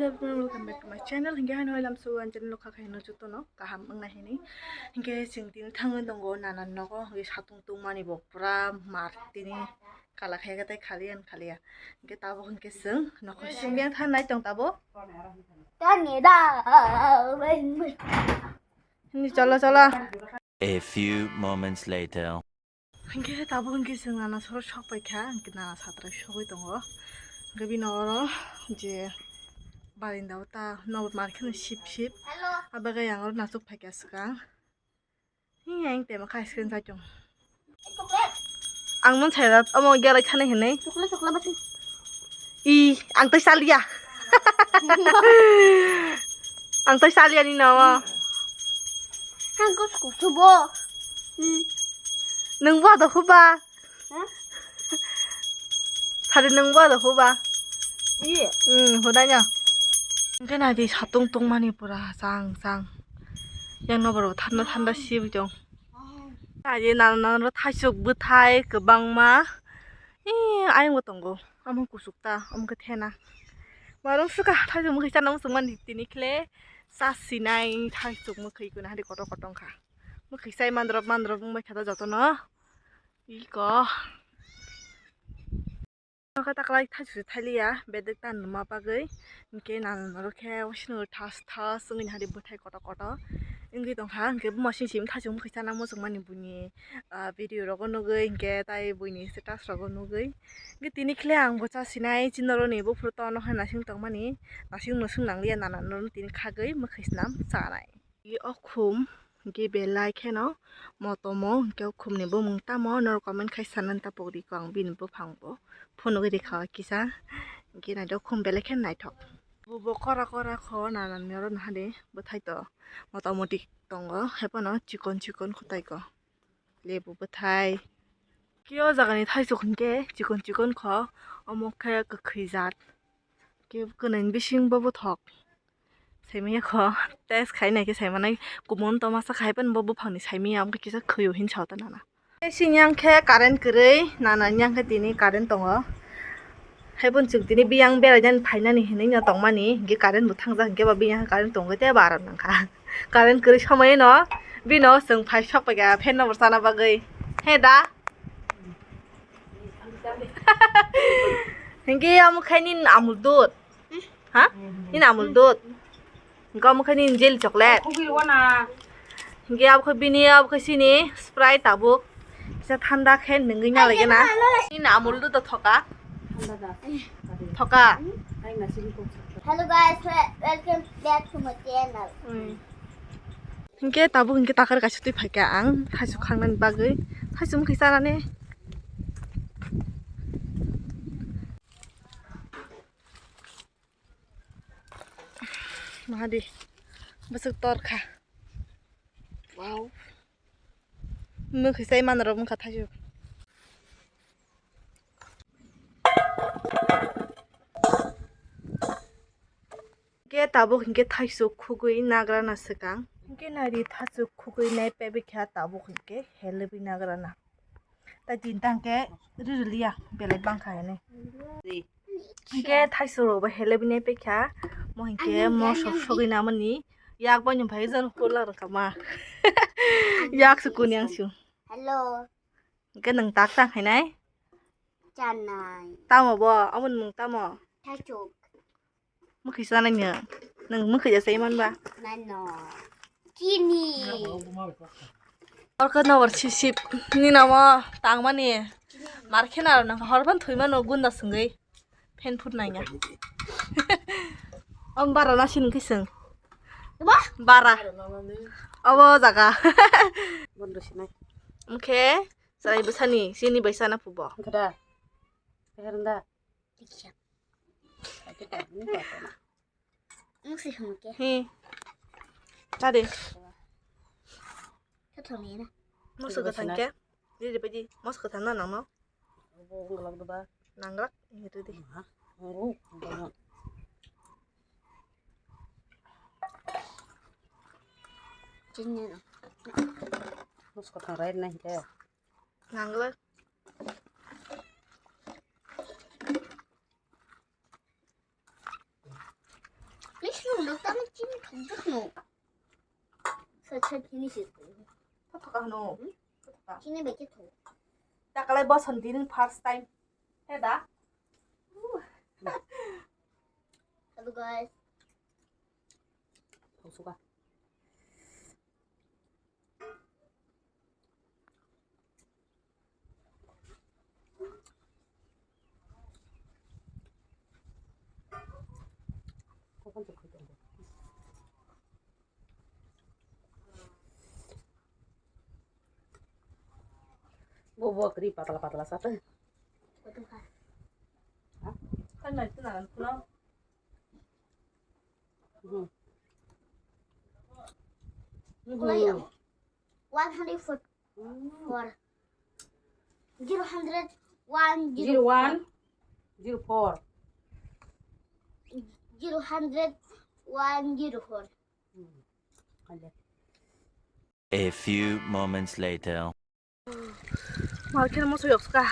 Hello everyone, welcome back to my channel. Hingga hano ilam suwan channel lokha kaino juto no kaham ang nahini. Hingga singtin tangan donggo nanan nogo hingga satung tung mani bo pura martini kala kaya kata kalian kalian. Hingga tabo hingga seng noko singbiang tan nai tong tabo. Tanida. Ini cola. A few moments later. Hingga tabo hingga seng nana soro shok paika hingga nana satra shokoi tongo. Hingga binoro je barindaw ta no markin ship Hello. abaga yang or nasuk pakai sekarang ini yang tema kai screen saja Coklat. ang non saya omo gara kana hene Coklat basi. ang tay salia ang tay salia ni nawa 한국 고수보. nung ba da huba Hah? tadi nung ba da huba Iya. hodanya mungkin ada satu tung mani pura sang yang nomor tanda sih bujong aja nana tasuk butai ke bang ma ayang gotonggo among kusukta ketena warung suka tasuk mukhi sana musungman ditini kle sasinai tasuk mukhi kuna hari kotong ka mukhi sai mandrop mumbai kata jotono iko kata kalai tasuk thalia bedek tan ma pagai ingke nan roke osino tas ngin hari butai koto ingke tongha ingke masin sim tasuk mukhi sana musungman bunyi video rogo nugai ingke tai buini status rogo nugai ingke tini kle ang bocha sinai chinoro ni bo fruto no hana sing tongmani nasing no sung nanglia nana no tini khagai mukhi snam sanai i okhum ingke belai kheno motomo ingke okhum ni bo mungtamo nor comment khai sanan ta pori ko ang bin bo phangbo phone gari kha kisa ingke na do khum belai khen naithok bo kora kho nanan mero nahade bothai to motamoti tongo hepono chikon khutai ko lebu bothai kyo jagani thaisuk hingke chikon kho omokhe gokhijat ke konen bising bo bothok saimia kho test khai nai ke saimanai kumon to masa khaipan bo phangni saimia amke kisa khyo hin chawta nana sinyang khe current krei nana nyang khe tini current tongo haibon chung tini biyang berajan phainani hinai na tongmani hingke current bo thangja hingke ba biyang current tongo te baram nangkha current krei samai no bino sung phai sok paga fan no sana bagai he da hingke amukhainin amul dud ha in amul dud hingke amukhainin jelly chocolate hingke abukho bini abukho sini sprite tabuk bisa thanda khen nungui na lage na in amul dud thoka Hello guys, welcome back to my channel. hingke tabuk hingke takar kaisuk tui phaika ang thaisuk khangnan bagai thaisuk mukhi sanane mahadi besuk torkha wow mukhi sai manro mukha thaisuk hingke tabuk hingke thaisuk khugui nagra na sekang hingke nari thaisuk khugui nai pebe kha tabuk hingke helebi nagra na ta tinta hingke rirulia belai bangkha ne hingke thaisuk ro ba helebi nai pe kha mo hingke mo sogoi na mani yak ba nyum phai jan hola kama yak su kunyang su Hello, hingke nang tak tang hainai Chanai. tamo bo amun mung tamo Tachuk. mukhi sanai nya nang mukhi ja sai man ba Nano. Kini. orka na war sip ni nama tang mani markhena nang horban thuima no gunda sungai pen phut nanya om bara na sin kiseng Ba? bara awo jaga Bondo sinai. mukhe sarai besani sini baisana pubo Kada. Heranda. Dikit. Masih mungkin. hi tadi Ketemu na. masuk ke tangke jadi paji masuk ke tanah nang no Bo ngalak do ba. nanggak gitu di Ha. Oh, banyak. Sini na. Terus kok rain nah ya. nanggak 녹다면 찐이 덩득노. 설철 피니시 있어요. 터터가 너. 터터가. 찐이 몇 개 더. 딱 그래 뭐 선디는 first time. 해다. Hello guys. 도수가. 첫 번째 그건데. 뭐 그리 바들바들 싸다. 어떡하? 설마 있진 않구나. Playo. 100 for 100 1 01 04 100 104. 알래. A few moments later. 뭐 이렇게 뭐 소리 없을까?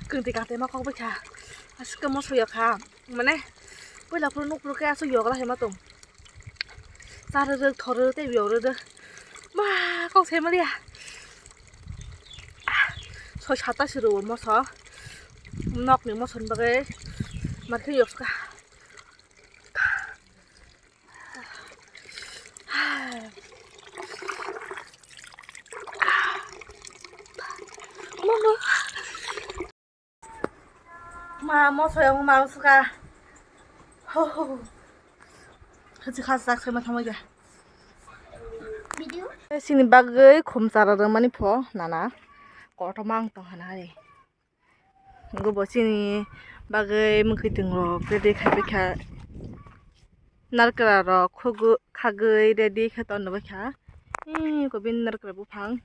cường thì càng thấy mà không biết cả sức cơ mà sôi cả mà này bây giờ phụ nữ phụ cái sôi là hay mà tùng ra được thở được tay biểu được mà không thấy mà đi sôi chặt ta sửa mà sao nọc những mà sân bạc ấy mà cái yok cả mà mua soyong mà suka 그치 가서 싹 설마 담아야 Video? 신이 bagay 곰사라를 많이 퍼 나나 거토망 또 하나래 이거 뭐 신이 bagay 뭐 그등로 그래 가비카 나르크라로 코그 가그이 레디 했던 거 봐. 고빈 나르크라 부팡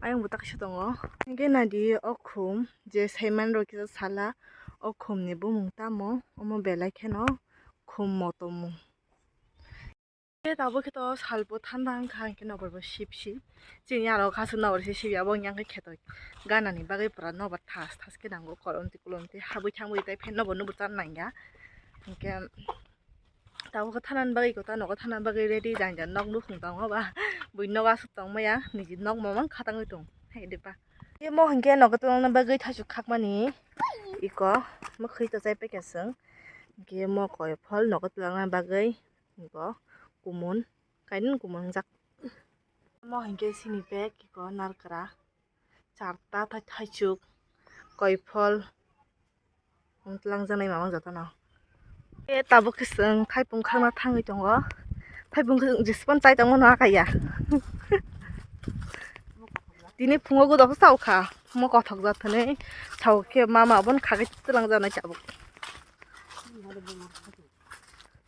아영 못 닦으셨던 이게 나디 어쿰 이제 세만로 기서 살라 어쿰니 부뭉따 뭐 어머 벨라이케노 쿰모토무 나보게 더 살보 탄당 가게 너버버 십십 지냐로 가서 너버시 십이야 뭐냥 그 캐도 가나니 바게 브라 너버 타스게 난거 거론티 꿀론티 하부 창부 이때 팬 너버 누부 짠나냐 그러니까 나보고 타는 바게 이거다 너가 타는 바게 레디 장자 넉누 공당 봐 bùi nó ba sụp tông mày á, nị chỉ nó mà mắng khát tăng người tông, hay được ba. cái mô hình kia nó có tông nó bao người thay chụp khác mà nị, 이거 뭐 khi tao dạy 뺏겼어, cái mô coi phơi nó có tông nó bao người, 이거 구몬, cái nó 구몬 giặc, mô hình kia xin 뺏 이거 나르카라, 잘다 thay chụp, coi phơi, ông tlang ra này mà mang giật tao nào, cái tao bốc cái sừng thay bông khang nó thang người trong đó. 팔분 그 이제 스펀 짜이 정원 와가야. 니네 붕어고 너 싸우카. 붕어가 덕 같으네. 저렇게 마마 번 가게 뜨랑잖아 자복.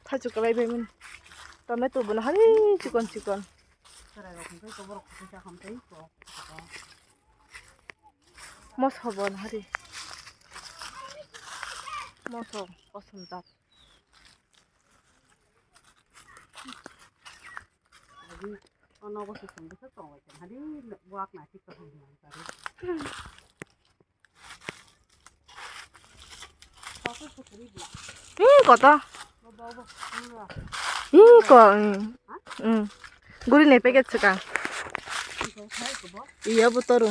타줄까 라이브면. 다음에 또 뭐나 하니 직원. 뭐 서번 하리. 뭐서 벗음답. nó có sự sống rất tốt chẳng hạn đi quạt này thì có thể làm cả đấy 이거다. 이거 응. 우리네 빼겠지가. 이 여부터로.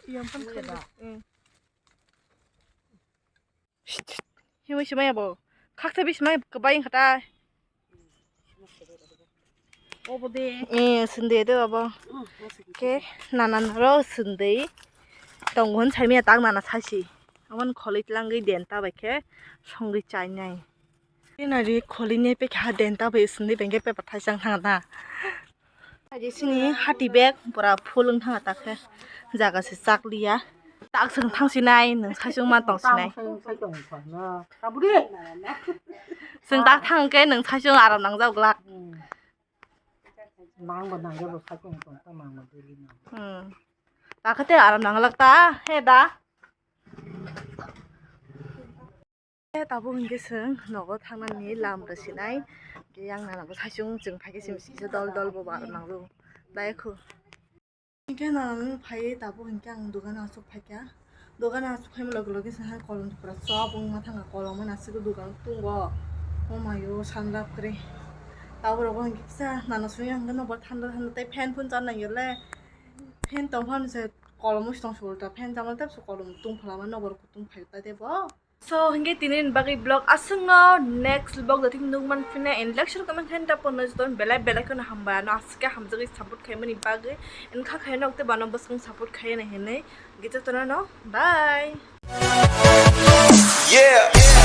이 연판 크다. 응. 힘이 심해야 뭐 칵테비 심해 그바인 가다 오버데 예 순대도 뭐 이렇게 나나로 순대 동원 삶이야 딱 나나 사시 아만 콜리랑의 덴타 베케 성리 짜이냐이 이나리 콜리네 베케 덴타 베 순대 뱅게 빼 바타상 थां다 아지스니 하티백 보라 풀응 थां다 खे जागासे 짝리야 딱승 탕시나이 능 사정만 똥시나이 승딱 탕게 능 사정 아람 낭자글락 나 그때 아람 낭글락다 해다 해다 보는 게승 너가 탕난니 람르시나이 이게 양나나고 사슝증 파기심 이제 덜덜보 말랑도 나이코 이게 나는 파이 다보 그냥 누가 나서 파기야 누가 나서 파면 러글러기서 한 걸음 그라 쏴봉 마탕가 걸음은 나스고 누가 뚱거 어마요 산답 그래 나보라고 한 깁사 나는 수영 근데 뭐 탄다 때 팬폰 짠나 이래 팬 똥판에서 걸음을 시동 쇼다 팬 잠을 떼서 걸음 뚱 팔아만 너버고 뚱 파였다 대봐 So, hingga tinin bagi blog asngo next blog dating nungman fina in lecture kaman henda ponos don belai kon hamba no aska hamjagi support khaymani bagi in kha khayna okte bana basung support khayna hene gitu tono no bye Yeah.